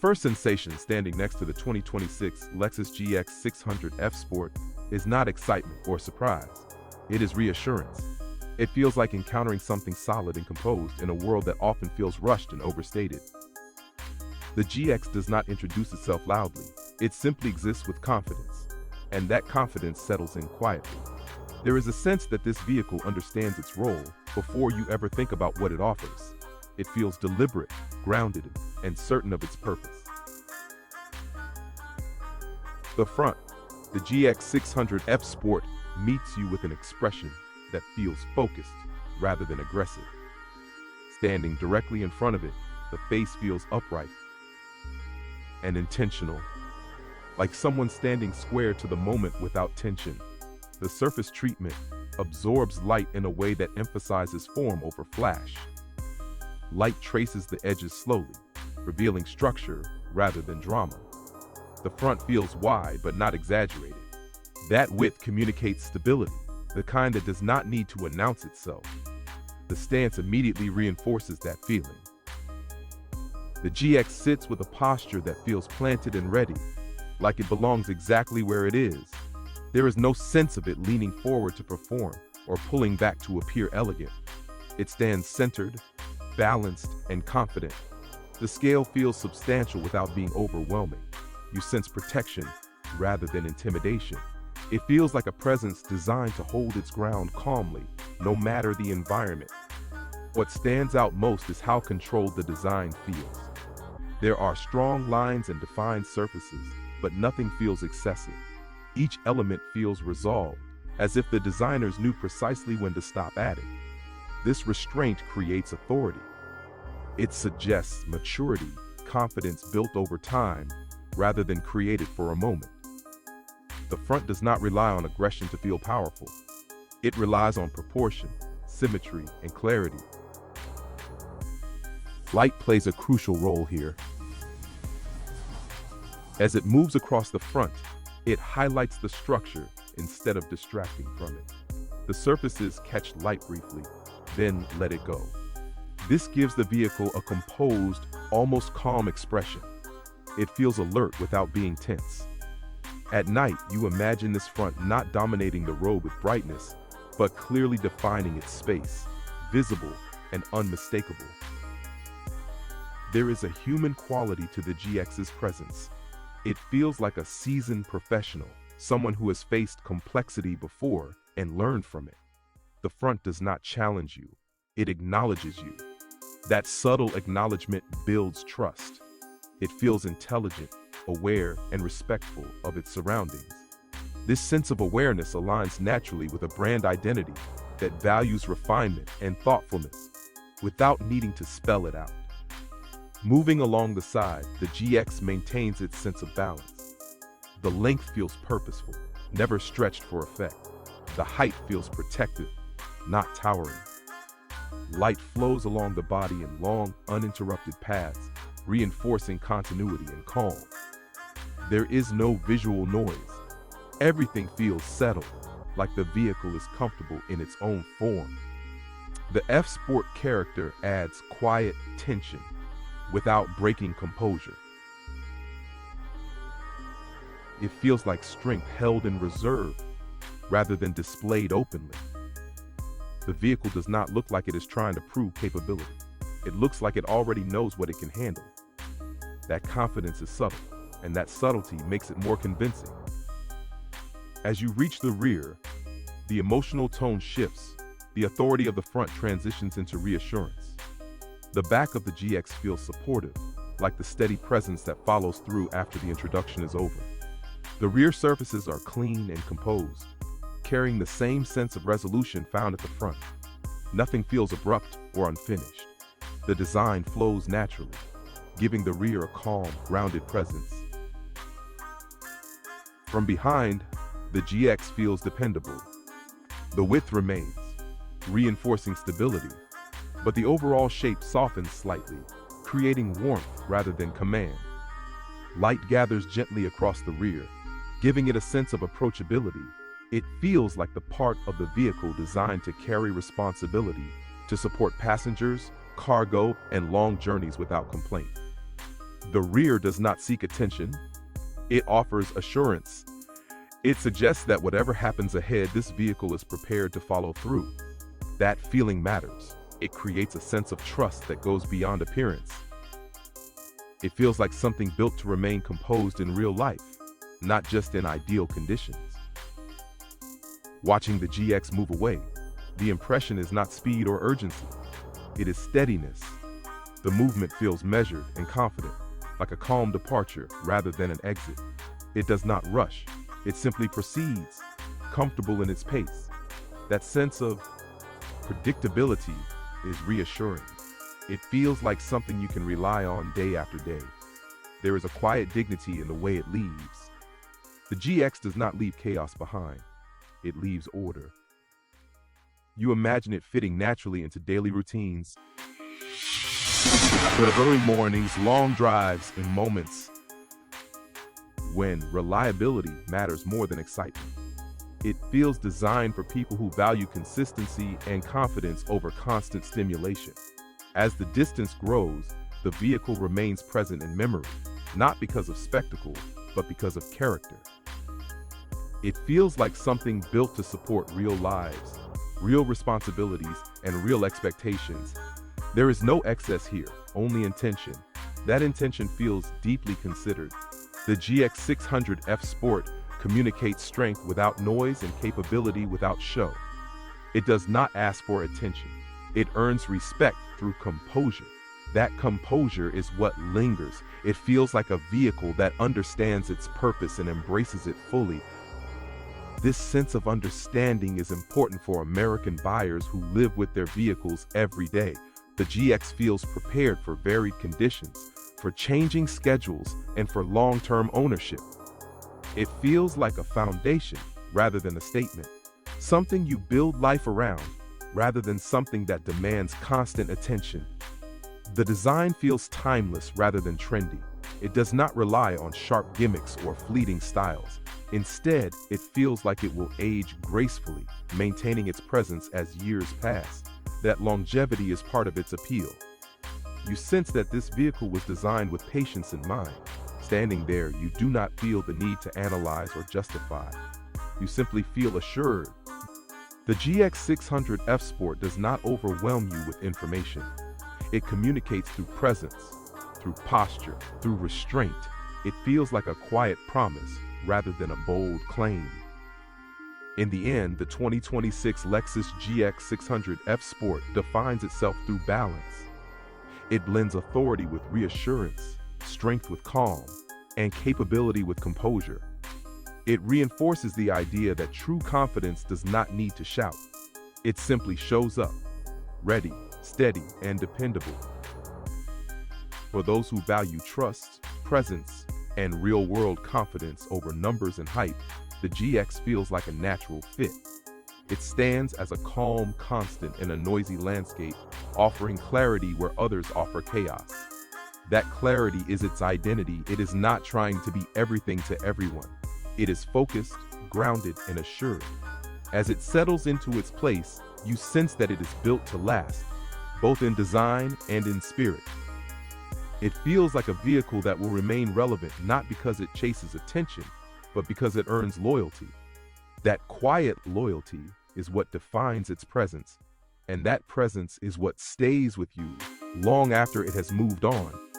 first sensation standing next to the 2026 Lexus GX 600F Sport is not excitement or surprise. It is reassurance. It feels like encountering something solid and composed in a world that often feels rushed and overstated. The GX does not introduce itself loudly. It simply exists with confidence, and that confidence settles in quietly. There is a sense that this vehicle understands its role before you ever think about what it offers. It feels deliberate, grounded, and certain of its purpose. The front, the GX 600F Sport, meets you with an expression that feels focused rather than aggressive. Standing directly in front of it, the face feels upright and intentional, like someone standing square to the moment without tension. The surface treatment absorbs light in a way that emphasizes form over flash. Light traces the edges slowly, revealing structure rather than drama. The front feels wide but not exaggerated. That width communicates stability, the kind that does not need to announce itself. The stance immediately reinforces that feeling. The GX sits with a posture that feels planted and ready, like it belongs exactly where it is. There is no sense of it leaning forward to perform or pulling back to appear elegant. It stands centered, balanced, and confident. The scale feels substantial without being overwhelming. You sense protection rather than intimidation. It feels like a presence designed to hold its ground calmly, no matter the environment. What stands out most is how controlled the design feels. There are strong lines and defined surfaces, but nothing feels excessive. Each element feels resolved, as if the designers knew precisely when to stop adding. This restraint creates authority. It suggests maturity, confidence built over time, rather than created for a moment. The front does not rely on aggression to feel powerful. It relies on proportion, symmetry, and clarity. Light plays a crucial role here. As it moves across the front, it highlights the structure instead of distracting from it. The surfaces catch light briefly, then let it go. This gives the vehicle a composed, almost calm expression. It feels alert without being tense. At night, you imagine this front not dominating the road with brightness, but clearly defining its space, visible and unmistakable. There is a human quality to the GX's presence. It feels like a seasoned professional, someone who has faced complexity before and learned from it. The front does not challenge you, it acknowledges you. That subtle acknowledgement builds trust. It feels intelligent, aware, and respectful of its surroundings. This sense of awareness aligns naturally with a brand identity that values refinement and thoughtfulness, without needing to spell it out. Moving along the side, the GX maintains its sense of balance. The length feels purposeful, never stretched for effect. The height feels protective, not towering. Light flows along the body in long, uninterrupted paths, reinforcing continuity and calm. There is no visual noise. Everything feels settled, like the vehicle is comfortable in its own form. The F-Sport character adds quiet tension without breaking composure. It feels like strength held in reserve rather than displayed openly. The vehicle does not look like it is trying to prove capability. It looks like it already knows what it can handle. That confidence is subtle, and that subtlety makes it more convincing. As you reach the rear, the emotional tone shifts. The authority of the front transitions into reassurance. The back of the GX feels supportive, like the steady presence that follows through after the introduction is over. The rear surfaces are clean and composed, carrying the same sense of resolution found at the front. Nothing feels abrupt or unfinished. The design flows naturally, giving the rear a calm, grounded presence. From behind, the GX feels dependable. The width remains, reinforcing stability, but the overall shape softens slightly, creating warmth rather than command. Light gathers gently across the rear, giving it a sense of approachability. It feels like the part of the vehicle designed to carry responsibility, to support passengers, cargo, and long journeys without complaint. The rear does not seek attention. It offers assurance. It suggests that whatever happens ahead, this vehicle is prepared to follow through. That feeling matters. It creates a sense of trust that goes beyond appearance. It feels like something built to remain composed in real life, not just in ideal conditions. Watching the GX move away, the impression is not speed or urgency. It is steadiness. The movement feels measured and confident, like a calm departure rather than an exit. It does not rush. It simply proceeds, comfortable in its pace. That sense of predictability is reassuring. It feels like something you can rely on day after day. There is a quiet dignity in the way it leaves. The GX does not leave chaos behind. It leaves order. You imagine it fitting naturally into daily routines. For early mornings, long drives, and moments when reliability matters more than excitement. It feels designed for people who value consistency and confidence over constant stimulation. As the distance grows, the vehicle remains present in memory, not because of spectacle, but because of character. It feels like something built to support real lives, real responsibilities, and real expectations. There is no excess here, only intention. That intention feels deeply considered. The GX 600F Sport communicates strength without noise and capability without show. It does not ask for attention. It earns respect through composure. That composure is what lingers. It feels like a vehicle that understands its purpose and embraces it fully. This sense of understanding is important for American buyers who live with their vehicles every day. The GX feels prepared for varied conditions, for changing schedules, and for long-term ownership. It feels like a foundation rather than a statement, something you build life around rather than something that demands constant attention. The design feels timeless rather than trendy. It does not rely on sharp gimmicks or fleeting styles. Instead, it feels like it will age gracefully, maintaining its presence as years pass. That longevity is part of its appeal. You sense that this vehicle was designed with patience in mind. Standing there, you do not feel the need to analyze or justify. You simply feel assured. The GX 600F Sport does not overwhelm you with information. It communicates through presence, through posture, through restraint. It feels like a quiet promise rather than a bold claim. In the end, the 2026 Lexus GX 600F Sport defines itself through balance. It blends authority with reassurance, strength with calm, and capability with composure. It reinforces the idea that true confidence does not need to shout. It simply shows up, ready, steady, and dependable. For those who value trust, presence, and real-world confidence over numbers and hype, the GX feels like a natural fit. It stands as a calm constant in a noisy landscape, offering clarity where others offer chaos. That clarity is its identity. It is not trying to be everything to everyone. It is focused, grounded, and assured. As it settles into its place, you sense that it is built to last, both in design and in spirit. It feels like a vehicle that will remain relevant not because it chases attention, but because it earns loyalty. That quiet loyalty is what defines its presence, and that presence is what stays with you long after it has moved on.